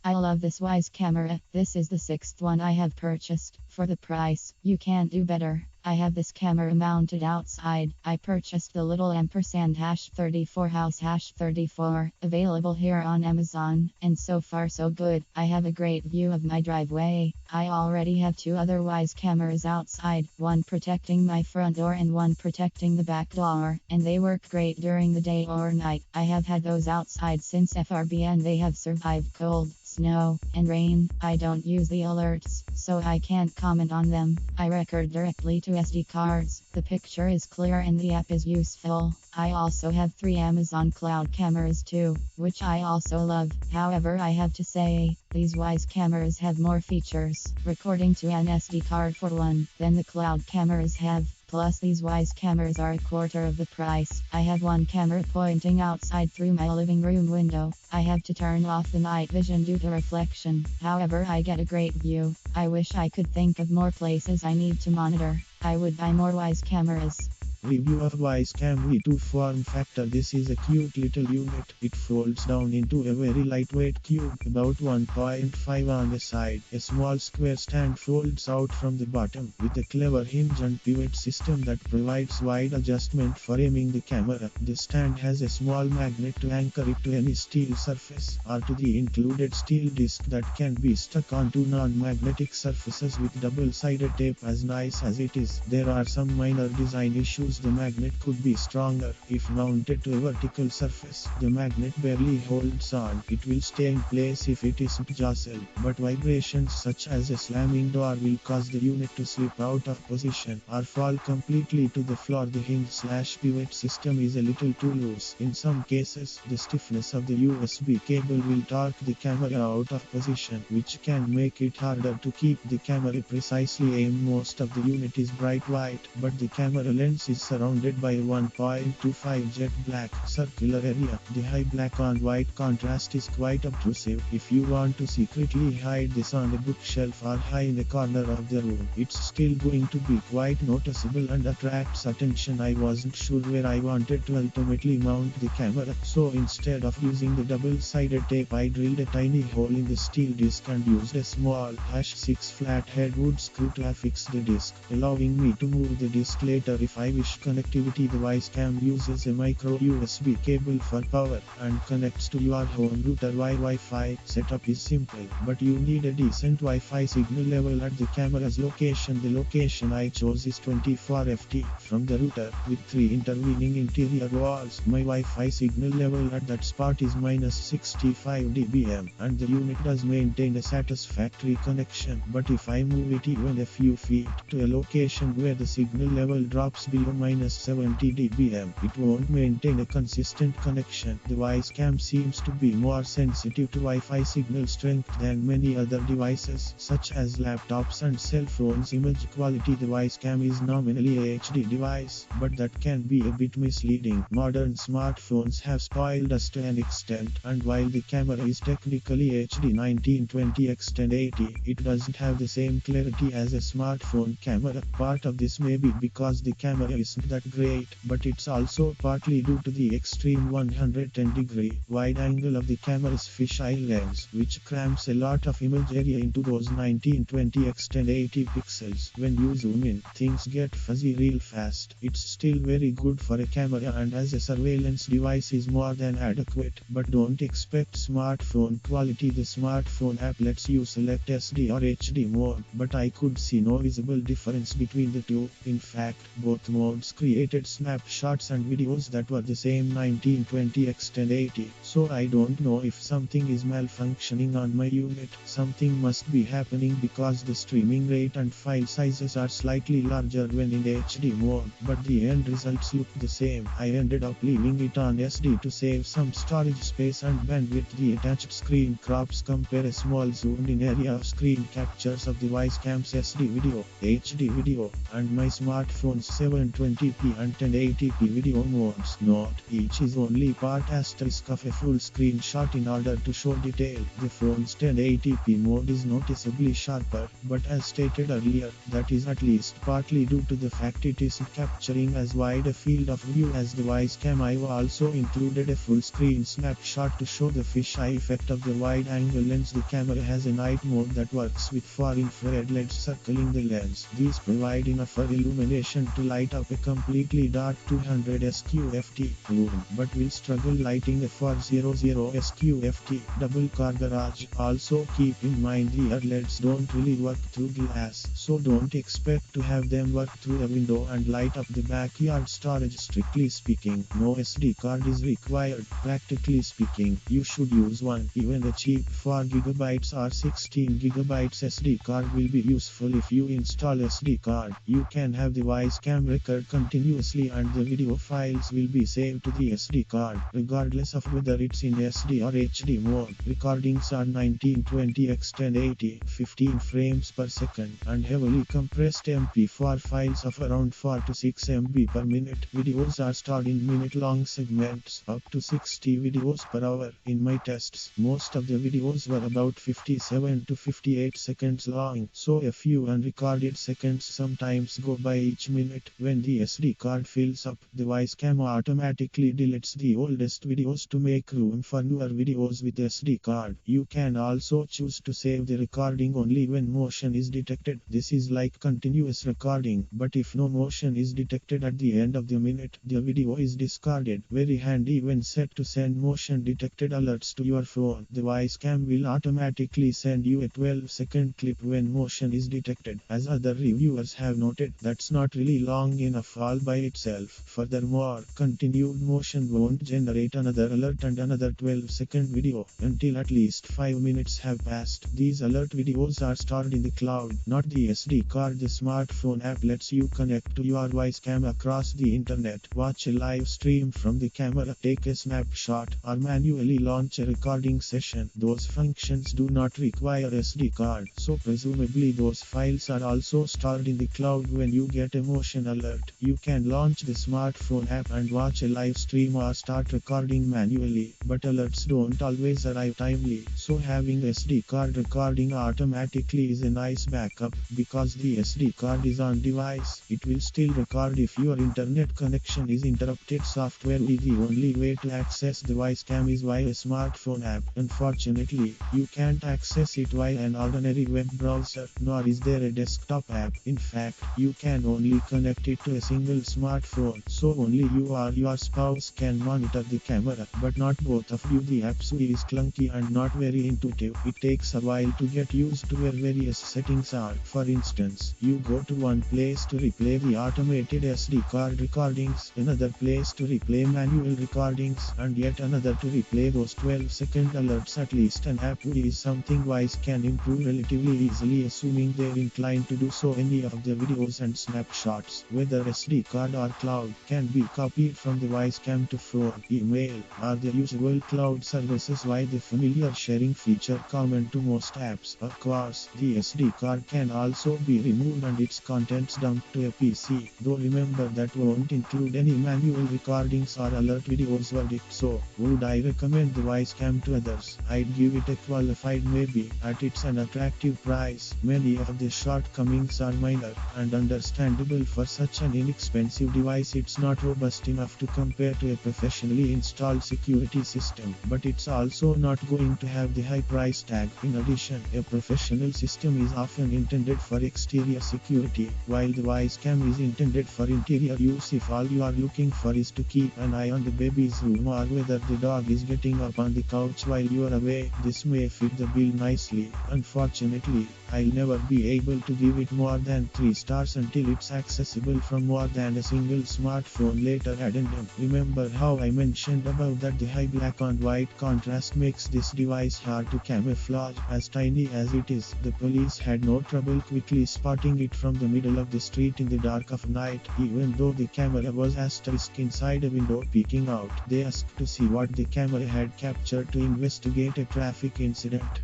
I love this Wyze camera. This is the sixth one I have purchased. For the price, you can't do better. I have this camera mounted outside. I purchased the little ampersand #34 house #34, available here on Amazon, and so far so good. I have a great view of my driveway. I already have two other Wyze cameras outside, one protecting my front door and one protecting the back door, and they work great during the day or night. I have had those outside since FRB and they have survived cold, snow, and rain. I don't use the alerts, so I can't comment on them. I record directly to SD cards. The picture is clear and the app is useful. I also have 3 Amazon Cloud cameras too, which I also love. However, I have to say, these Wyze cameras have more features, recording to an SD card for one, than the cloud cameras have. Plus, these Wyze cameras are a quarter of the price. I have one camera pointing outside through my living room window. I have to turn off the night vision due to reflection. However, I get a great view. I wish I could think of more places I need to monitor. I would buy more Wyze cameras. Review of Wyze Cam V2 form factor. This is a cute little unit. It folds down into a very lightweight cube, about 1.5 on the side. A small square stand folds out from the bottom, with a clever hinge and pivot system that provides wide adjustment for aiming the camera. The stand has a small magnet to anchor it to any steel surface, or to the included steel disc that can be stuck onto non-magnetic surfaces with double-sided tape. As nice as it is, there are some minor design issues. The magnet could be stronger. If mounted to a vertical surface, the magnet barely holds on. It will stay in place if it isn't jostled, but vibrations such as a slamming door will cause the unit to slip out of position or fall completely to the floor. The hinge/pivot system is a little too loose. In some cases, the stiffness of the USB cable will torque the camera out of position, which can make it harder to keep the camera precisely aimed. Most of the unit is bright white, but the camera lens is surrounded by a 1.25 jet black circular area. The high black on white contrast is quite obtrusive. If you want to secretly hide this on a bookshelf or high in a corner of the room, it's still going to be quite noticeable and attracts attention. I wasn't sure where I wanted to ultimately mount the camera, so instead of using the double-sided tape, I drilled a tiny hole in the steel disc and used a small #6 flathead wood screw to affix the disc, allowing me to move the disc later if I wish. Connectivity. The Wyze Cam uses a micro USB cable for power and connects to your home router via Wi-Fi. Setup is simple, but you need a decent Wi-Fi signal level at the camera's location. The location I chose is 24 ft from the router, with 3 intervening interior walls. My Wi-Fi signal level at that spot is -65 dBm, and the unit does maintain a satisfactory connection. But if I move it even a few feet to a location where the signal level drops below -70 dBm, it won't maintain a consistent connection. The Wyze Cam seems to be more sensitive to Wi-Fi signal strength than many other devices, such as laptops and cell phones. Image quality. The Wyze Cam is nominally a HD device, but that can be a bit misleading. Modern smartphones have spoiled us to an extent, and while the camera is technically HD 1920 x 1080, it doesn't have the same clarity as a smartphone camera. Part of this may be because the camera isn't that great, but it's also partly due to the extreme 110-degree wide angle of the camera's fisheye lens, which cramps a lot of image area into those 1920 x 1080 pixels. When you zoom in, things get fuzzy real fast. It's still very good for a camera, and as a surveillance device is more than adequate, but don't expect smartphone quality. The smartphone app lets you select SD or HD mode, but I could see no visible difference between the two. In fact, both modes created snapshots and videos that were the same 1920 x 1080, so I don't know if something is malfunctioning on my unit. Something must be happening because the streaming rate and file sizes are slightly larger when in HD mode, but the end results look the same. I ended up leaving it on SD to save some storage space and bandwidth. The attached screen crops compare a small zoomed in area of screen captures of the Wyze Cam's SD video, HD video, and my smartphone's 720 720p and 1080p video modes. Note: each is only part asterisk of a full screen shot in order to show detail. The phone's 1080p mode is noticeably sharper, but as stated earlier, that is at least partly due to the fact it is capturing as wide a field of view as the Wyze Cam. I've also included a full screen snapshot to show the fisheye effect of the wide angle lens. The camera has a night mode that works with far infrared LEDs circling the lens. These provide enough illumination to light up a completely dark 200 SQFT room, but will struggle lighting a 400 SQFT double car garage. Also keep in mind rear LEDs don't really work through glass, so don't expect to have them work through a window and light up the backyard storage. Strictly speaking, no SD card is required. Practically speaking, you should use one. Even a cheap 4GB or 16GB SD card will be useful if you install SD card. You can have the Wyze Cam record continuously and the video files will be saved to the SD card, regardless of whether it's in SD or HD mode. Recordings are 1920x 1080, 15 frames per second, and heavily compressed MP4 files of around 4 to 6 MB per minute. Videos are stored in minute-long segments, up to 60 videos per hour. In my tests, most of the videos were about 57 to 58 seconds long, so a few unrecorded seconds sometimes go by each minute. When the SD card fills up, the Wyze Cam automatically deletes the oldest videos to make room for newer videos with SD card. You can also choose to save the recording only when motion is detected. This is like continuous recording, but if no motion is detected at the end of the minute, the video is discarded. Very handy when set to send motion detected alerts to your phone. The Wyze Cam will automatically send you a 12-second clip when motion is detected. As other reviewers have noted, that's not really long enough all by itself. Furthermore, continued motion won't generate another alert and another 12-second video until at least 5 minutes have passed. These alert videos are stored in the cloud, not the SD card. The smartphone app lets you connect to your Wyze Cam across the internet, watch a live stream from the camera, take a snapshot, or manually launch a recording session. Those functions do not require SD card, so presumably those files are also stored in the cloud. When you get a motion alert, you can launch the smartphone app and watch a live stream or start recording manually, but alerts don't always arrive timely, so having SD card recording automatically is a nice backup. Because the SD card is on device, it will still record if your internet connection is interrupted. Software is the only way to access the Wyze Cam is via a smartphone app. Unfortunately, you can't access it via an ordinary web browser, nor is there a desktop app. In fact, you can only connect it to a single smartphone, so only you or your spouse can monitor the camera, but not both of you. The app SUI is clunky and not very intuitive. It takes a while to get used to where various settings are. For instance, you go to one place to replay the automated SD card recordings, another place to replay manual recordings, and yet another to replay those 12-second alerts. At least an app SUI is something Wyze can improve relatively easily, assuming they're inclined to do so. Any of the videos and snapshots, whether SD card or cloud, can be copied from the Wyze Cam to phone, email, or the usual cloud services via the familiar sharing feature common to most apps. Of course, the SD card can also be removed and its contents dumped to a PC, though remember that won't include any manual recordings or alert videos. Verdict: so, would I recommend the Wyze Cam to others? I'd give it a qualified maybe. At its unattractive price, many of the shortcomings are minor and understandable for such an inexpensive device. It's not robust enough to compare to a professionally installed security system, but it's also not going to have the high price tag. In addition, a professional system is often intended for exterior security, while the Wyze Cam is intended for interior use. If all you are looking for is to keep an eye on the baby's room or whether the dog is getting up on the couch while you are away, this may fit the bill nicely. Unfortunately, I'll never be able to give it more than 3 stars until it's accessible from more than a single smartphone. Later addendum: remember how I mentioned above that the high black and white contrast makes this device hard to camouflage? As tiny as it is, the police had no trouble quickly spotting it from the middle of the street in the dark of night. Even though the camera was asterisk inside a window peeking out, they asked to see what the camera had captured to investigate a traffic incident.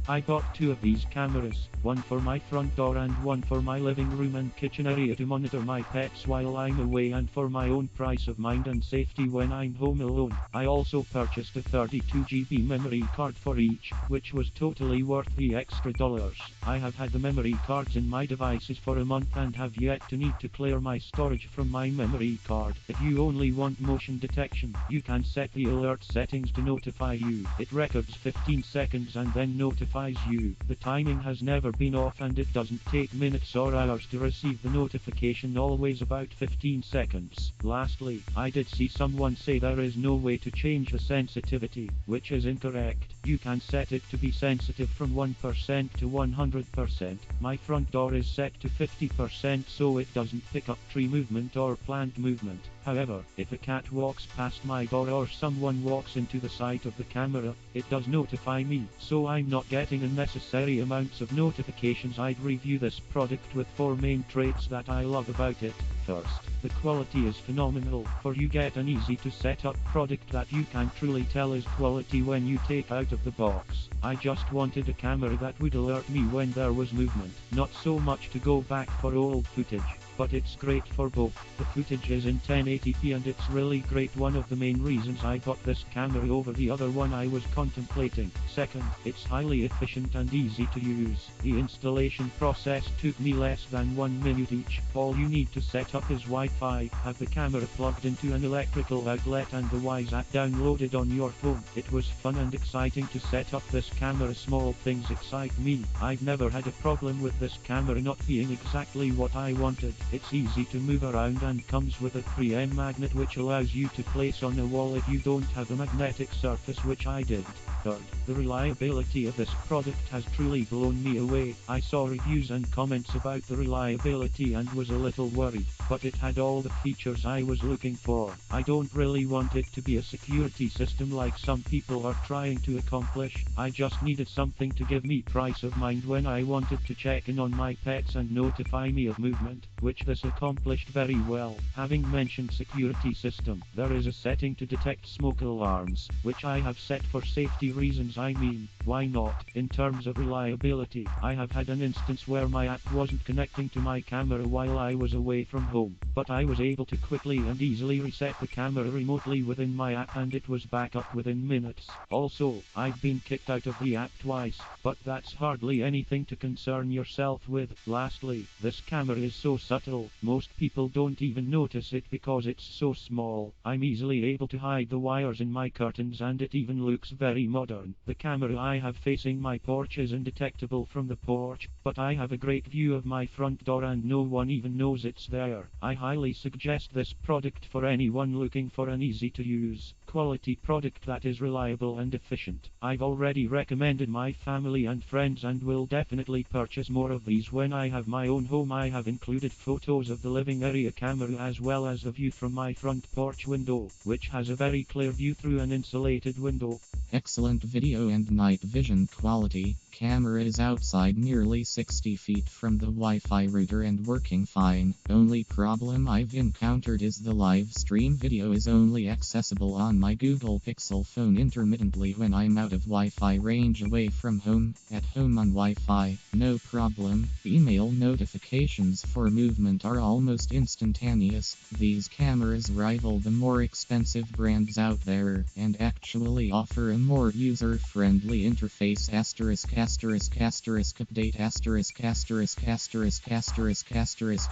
I bought 2 of these cameras, one for my front door and one for my living room and kitchen area to monitor my pets while I'm away and for my own price of mind and safety when I'm home alone. I also purchased a 32GB memory card for each, which was totally worth the extra dollars. I have had the memory cards in my devices for a month and have yet to need to clear my storage from my memory card. If you only want motion detection, you can set the alert settings to notify you. It records 15 seconds and then notifies you. The timing has never been off and it doesn't take minutes or hours to receive the notification, always about 15 seconds. Lastly, I did see someone say there is no way to change the sensitivity, which is incorrect. You can set it to be sensitive from 1% to 100%. My front door is set to 50% so it doesn't pick up tree movement or plant movement. However, if a cat walks past my door or someone walks into the sight of the camera, it does notify me, so I'm not getting unnecessary amounts of notifications. I'd review this product with 4 main traits that I love about it. First, the quality is phenomenal, for you get an easy to set up product that you can truly tell is quality when you take out of the box. I just wanted a camera that would alert me when there was movement, not so much to go back for old footage. But it's great for both. The footage is in 1080p and it's really great, one of the main reasons I got this camera over the other one I was contemplating. Second, it's highly efficient and easy to use. The installation process took me less than 1 minute each. All you need to set up is Wi-Fi, have the camera plugged into an electrical outlet and the Wyze app downloaded on your phone. It was fun and exciting to set up this camera. Small things excite me. I've never had a problem with this camera not being exactly what I wanted. It's easy to move around and comes with a 3M magnet which allows you to place on a wall if you don't have a magnetic surface, which I did. Third, the reliability of this product has truly blown me away. I saw reviews and comments about the reliability and was a little worried, but it had all the features I was looking for. I don't really want it to be a security system like some people are trying to accomplish. I just needed something to give me peace of mind when I wanted to check in on my pets and notify me of movement, which this accomplished very well. Having mentioned security system, there is a setting to detect smoke alarms, which I have set for safety reasons. I mean, why not? In terms of reliability, I have had an instance where my app wasn't connecting to my camera while I was away from home, but I was able to quickly and easily reset the camera remotely within my app and it was back up within minutes. Also, I've been kicked out of the app twice, but that's hardly anything to concern yourself with. Lastly, this camera is so subtle, most people don't even notice it because it's so small. I'm easily able to hide the wires in my curtains and it even looks very modern. The camera I have facing my porch is undetectable from the porch, but I have a great view of my front door and no one even knows it's there. I highly suggest this product for anyone looking for an easy to use, quality product that is reliable and efficient. I've already recommended my family and friends and will definitely purchase more of these when I have my own home. I have included photos of the living area camera as well as the view from my front porch window, which has a very clear view through an insulated window. Excellent video and night vision quality. Camera is outside nearly 60 feet from the Wi-Fi router and working fine. Only problem I've encountered is the live stream video is only accessible on my Google Pixel phone intermittently when I'm out of Wi-Fi range away from home. At home on Wi-Fi, no problem. Email notifications for movement are almost instantaneous. These cameras rival the more expensive brands out there and actually offer a more user-friendly interface. Update **************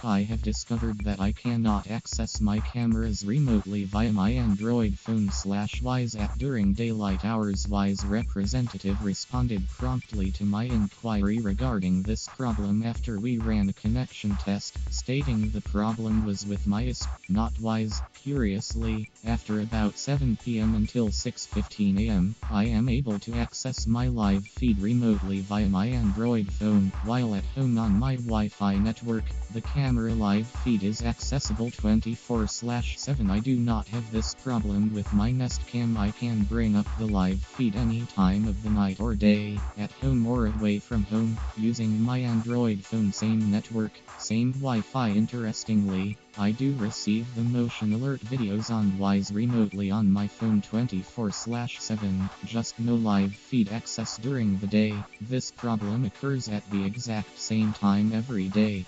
I have discovered that I cannot access my cameras remotely via my Android phone /Wyze app during daylight hours. Wyze representative responded promptly to my inquiry regarding this problem after we ran a connection test, stating the problem was with my ISP, not Wyze. Curiously, after about 7 p.m. until 6:15 a.m., I am able to access my live feed remotely via my Android phone. While at home on my Wi-Fi network, the camera live feed is accessible 24/7. I do not have this problem with my Nest Cam. I can bring up the live feed any time of the night or day, at home or away from home, using my Android phone. Same network, same Wi-Fi. Interestingly, I do receive the motion alert videos on Wyze remotely on my phone 24/7, just no live feed access during the day. This problem occurs at the exact same time every day.